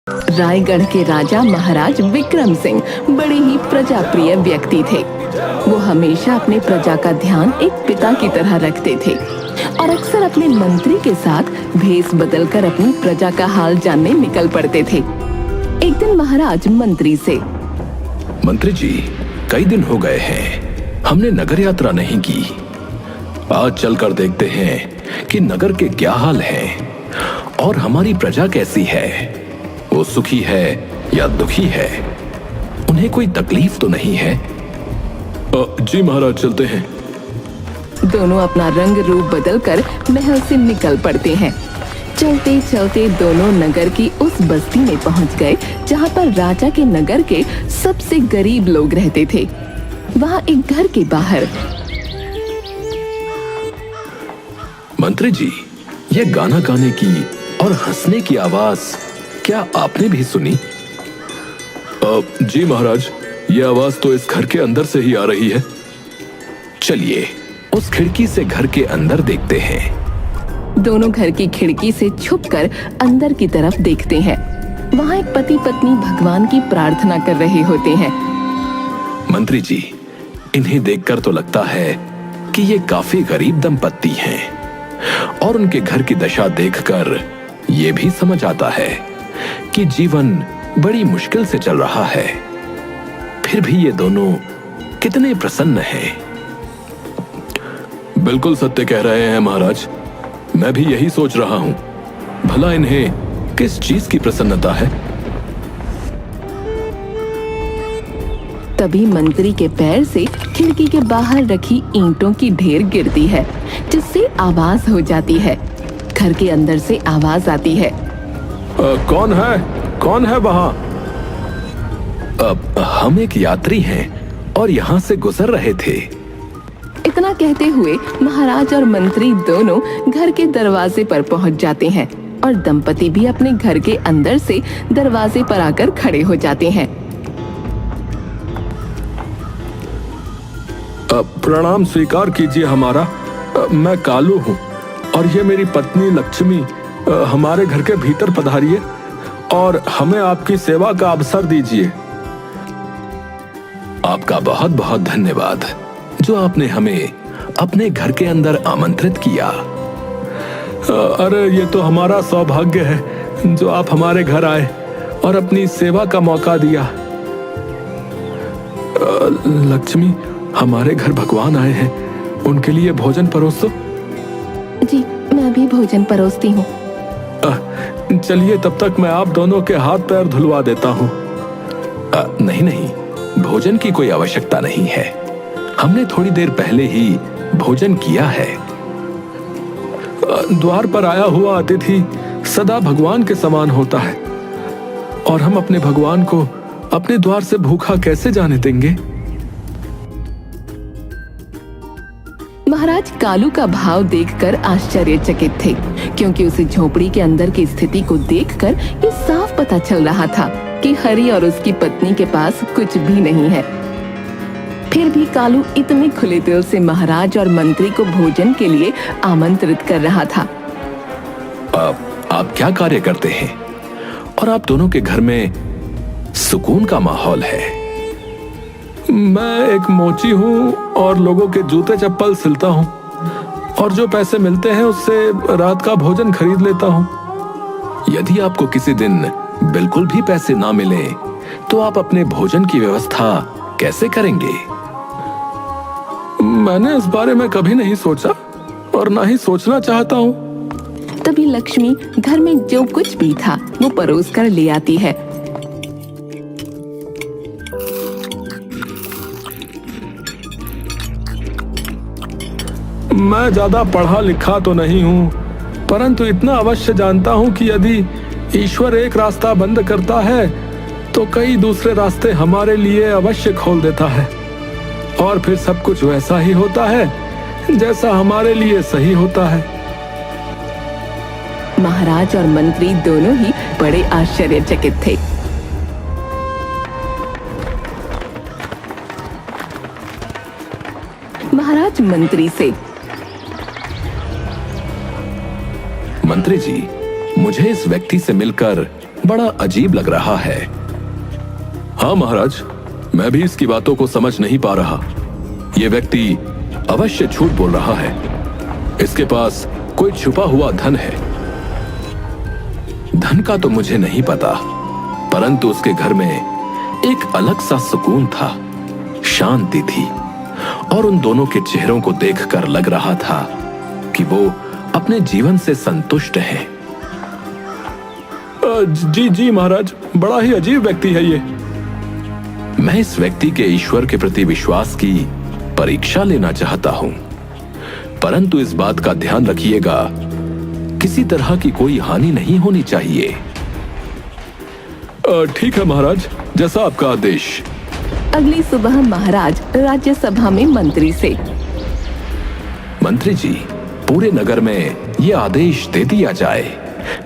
रायगढ़ के राजा महाराज विक्रम सिंह बड़े ही प्रजाप्रिय व्यक्ति थे। वो हमेशा अपने प्रजा का ध्यान एक पिता की तरह रखते थे और अक्सर अपने मंत्री के साथ भेष बदलकर अपनी प्रजा का हाल जानने निकल पड़ते थे। एक दिन महाराज मंत्री से, मंत्री जी, कई दिन हो गए हैं हमने नगर यात्रा नहीं की। आज चलकर देखते हैं कि नगर के क्या हाल हैं और हमारी प्रजा कैसी है। वो सुखी है या दुखी है, उन्हें कोई तकलीफ तो नहीं है। जी महाराज, चलते हैं। दोनों अपना रंग रूप बदलकर महल से निकल पड़ते हैं। चलते चलते दोनों नगर की उस बस्ती में पहुंच गए जहां पर राजा के नगर के सबसे गरीब लोग रहते थे। वहां एक घर के बाहर, मंत्री जी, ये गाना गाने की और हंसने की आवाज क्या आपने भी सुनी? जी महाराज, ये आवाज तो इस घर के अंदर से ही आ रही है। चलिए उस खिड़की से घर के अंदर देखते हैं। दोनों घर की खिड़की से छुपकर अंदर की तरफ देखते हैं। वहाँ एक पति पत्नी भगवान की प्रार्थना कर रहे होते हैं। मंत्री जी, इन्हें देखकर तो लगता है कि ये काफी गरीब दंपत्ति हैं और उनके घर की दशा देखकर ये भी समझ आता है कि जीवन बड़ी मुश्किल से चल रहा है। फिर भी ये दोनों कितने प्रसन्न हैं। बिल्कुल सत्य कह रहे हैं महाराज, मैं भी यही सोच रहा हूं। भला इन्हें किस चीज की प्रसन्नता है? तभी मंत्री के पैर से खिड़की के बाहर रखी ईंटों की ढेर गिरती है, जिससे आवाज हो जाती है। घर के अंदर से आवाज आती है, कौन है? कौन है वहां? हम एक यात्री हैं और यहाँ से गुजर रहे थे। इतना कहते हुए महाराज और मंत्री दोनों घर के दरवाजे पर पहुंच जाते हैं और दंपति भी अपने घर के अंदर से दरवाजे पर आकर खड़े हो जाते हैं। प्रणाम स्वीकार कीजिए हमारा। मैं कालू हूँ और ये मेरी पत्नी लक्ष्मी। हमारे घर के भीतर पधारिए और हमें आपकी सेवा का अवसर दीजिए। आपका बहुत बहुत धन्यवाद जो आपने हमें अपने घर के अंदर आमंत्रित किया। अरे ये तो हमारा सौभाग्य है जो आप हमारे घर आए और अपनी सेवा का मौका दिया। लक्ष्मी, हमारे घर भगवान आए हैं, उनके लिए भोजन परोस दो। जी, मैं भी भोजन परोसती हूँ। चलिए, तब तक मैं आप दोनों के हाथ पैर धुलवा देता हूँ। नहीं नहीं, भोजन की कोई आवश्यकता नहीं है। हमने थोड़ी देर पहले ही भोजन किया है। द्वार पर आया हुआ अतिथि सदा भगवान के समान होता है और हम अपने भगवान को अपने द्वार से भूखा कैसे जाने देंगे? महाराज कालू का भाव देखकर आश्चर्यचकित थे, क्योंकि उसे झोपड़ी के अंदर की स्थिति को देखकर ये साफ पता चल रहा था कि हरि और उसकी पत्नी के पास कुछ भी नहीं है। फिर भी कालू इतने खुले दिल से महाराज और मंत्री को भोजन के लिए आमंत्रित कर रहा था। आप क्या कार्य करते हैं और आप दोनों के घर में सुकून का माहौल है? मैं एक मोची हूँ और लोगों के जूते चप्पल सिलता हूँ और जो पैसे मिलते हैं उससे रात का भोजन खरीद लेता हूँ। यदि आपको किसी दिन बिल्कुल भी पैसे ना मिले तो आप अपने भोजन की व्यवस्था कैसे करेंगे? मैंने इस बारे में कभी नहीं सोचा और ना ही सोचना चाहता हूँ। तभी लक्ष्मी घर में जो कुछ भी था वो परोस कर ले आती है। मैं ज्यादा पढ़ा लिखा तो नहीं हूँ, परंतु इतना अवश्य जानता हूँ कि यदि ईश्वर एक रास्ता बंद करता है तो कई दूसरे रास्ते हमारे लिए अवश्य खोल देता है और फिर सब कुछ वैसा ही होता है जैसा हमारे लिए सही होता है। महाराज और मंत्री दोनों ही बड़े आश्चर्यचकित थे। महाराज मंत्री से, मंत्री जी, मुझे इस व्यक्ति से मिलकर बड़ा अजीब लग रहा है। हाँ महाराज, मैं भी इसकी बातों को समझ नहीं पा रहा। यह व्यक्ति अवश्य झूठ बोल रहा है। इसके पास कोई छुपा हुआ धन है। धन का तो मुझे नहीं पता, परंतु उसके घर में एक अलग सा सुकून था, शांति थी, और उन दोनों के चेहरों को देखकर लग रहा था कि वो अपने जीवन से संतुष्ट हैं। जी जी महाराज, बड़ा ही अजीब व्यक्ति है ये। मैं इस व्यक्ति के ईश्वर के प्रति विश्वास की परीक्षा लेना चाहता हूं, परंतु इस बात का ध्यान रखिएगा, किसी तरह की कोई हानि नहीं होनी चाहिए। ठीक है महाराज, जैसा आपका आदेश। अगली सुबह महाराज राज्यसभा में मंत्री से, मंत्री जी, पूरे नगर में यह आदेश दे दिया जाए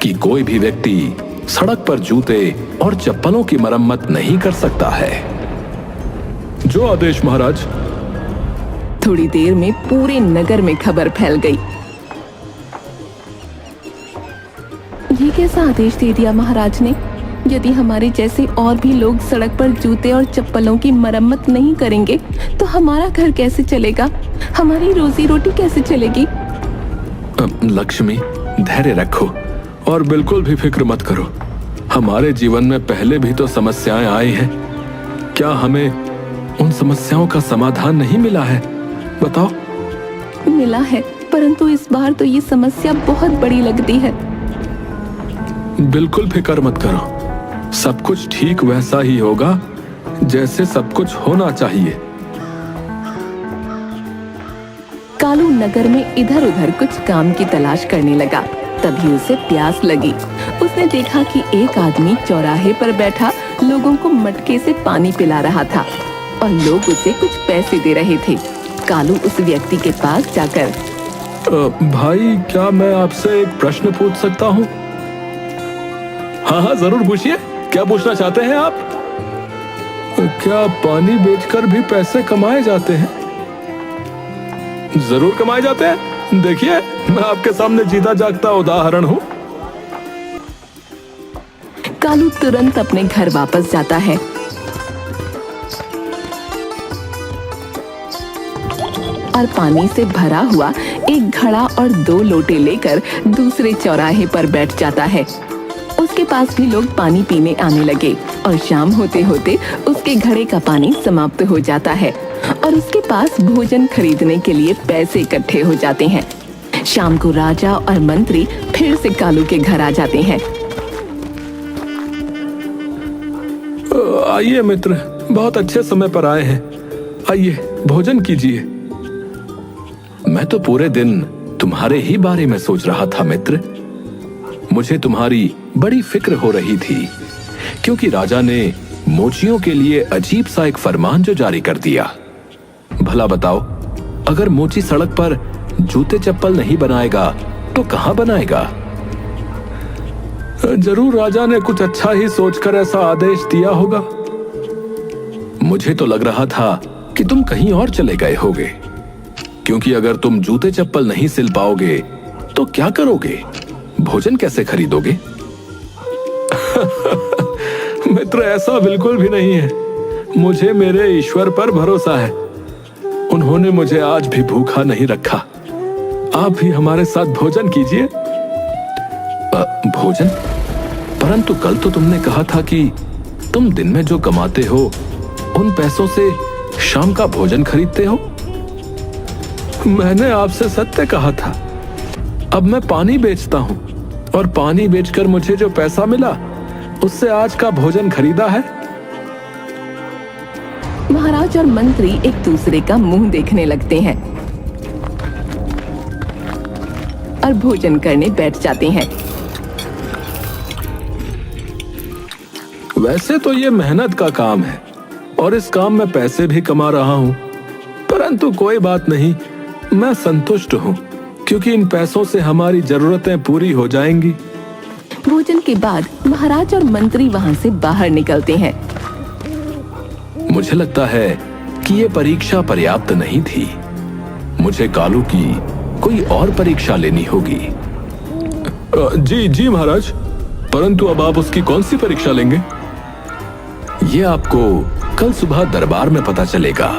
कि कोई भी व्यक्ति सड़क पर जूते और चप्पलों की मरम्मत नहीं कर सकता है। जो आदेश महाराज। थोड़ी देर में पूरे नगर में खबर फैल गई। ये कैसा आदेश दे दिया महाराज ने? यदि हमारे जैसे और भी लोग सड़क पर जूते और चप्पलों की मरम्मत नहीं करेंगे तो हमारा घर कैसे चलेगा? हमारी रोजी रोटी कैसे चलेगी? लक्ष्मी, धैर्य रखो और बिल्कुल भी फिक्र मत करो। हमारे जीवन में पहले भी तो समस्याएं आई हैं। क्या हमें उन समस्याओं का समाधान नहीं मिला है? बताओ। मिला है, परंतु इस बार तो ये समस्या बहुत बड़ी लगती है। बिल्कुल फिक्र मत करो, सब कुछ ठीक वैसा ही होगा जैसे सब कुछ होना चाहिए। कालू नगर में इधर उधर कुछ काम की तलाश करने लगा। तभी उसे प्यास लगी। उसने देखा कि एक आदमी चौराहे पर बैठा लोगों को मटके से पानी पिला रहा था और लोग उसे कुछ पैसे दे रहे थे। कालू उस व्यक्ति के पास जाकर, भाई, क्या मैं आपसे एक प्रश्न पूछ सकता हूँ? हाँ हाँ, जरूर पूछिए। क्या पूछना चाहते हैं आप? क्या पानी बेचकर भी पैसे कमाए जाते हैं? जरूर कमाए जाते हैं। देखिए, मैं आपके सामने जीता जागता उदाहरण हूँ। कालू तुरंत अपने घर वापस जाता है और पानी से भरा हुआ एक घड़ा और 2 लोटे लेकर दूसरे चौराहे पर बैठ जाता है। उसके पास भी लोग पानी पीने आने लगे और शाम होते होते उसके घड़े का पानी समाप्त हो जाता है और उसके पास भोजन खरीदने के लिए पैसे इकट्ठे हो जाते हैं। शाम को राजा और मंत्री फिर से कालू के घर आ जाते हैं। आइए मित्र, बहुत अच्छे समय पर आए हैं। आइए, भोजन कीजिए। मैं तो पूरे दिन तुम्हारे ही बारे में सोच रहा था मित्र। मुझे तुम्हारी बड़ी फिक्र हो रही थी, क्योंकि राजा ने मोचियों के लिए अजीब सा एक फरमान जो जारी कर दिया। भला बताओ, अगर मोची सड़क पर जूते चप्पल नहीं बनाएगा तो कहां बनाएगा? जरूर राजा ने कुछ अच्छा ही सोचकर ऐसा आदेश दिया होगा। मुझे तो लग रहा था कि तुम कहीं और चले गए होगे, क्योंकि अगर तुम जूते चप्पल नहीं सिल पाओगे तो क्या करोगे? भोजन कैसे खरीदोगे? मित्र, ऐसा बिल्कुल भी नहीं है। मुझे मेरे ईश्वर पर भरोसा है। उन्होंने मुझे आज भी भूखा नहीं रखा। आप भी हमारे साथ भोजन कीजिए। भोजन? परंतु कल तो तुमने कहा था कि तुम दिन में जो कमाते हो उन पैसों से शाम का भोजन खरीदते हो। मैंने आपसे सत्य कहा था। अब मैं पानी बेचता हूं और पानी बेचकर मुझे जो पैसा मिला उससे आज का भोजन खरीदा है। महाराज और मंत्री एक दूसरे का मुंह देखने लगते हैं और भोजन करने बैठ जाते हैं। वैसे तो ये मेहनत का काम है और इस काम में पैसे भी कमा रहा हूं, परंतु कोई बात नहीं, मैं संतुष्ट हूं, क्योंकि इन पैसों से हमारी जरूरतें पूरी हो जाएंगी। भोजन के बाद महाराज और मंत्री वहां से बाहर निकलते हैं। मुझे लगता है कि ये परीक्षा पर्याप्त नहीं थी। मुझे कालू की कोई और परीक्षा लेनी होगी। जी जी महाराज। परंतु अब आप उसकी कौन सी परीक्षा लेंगे? ये आपको कल सुबह दरबार में पता चलेगा।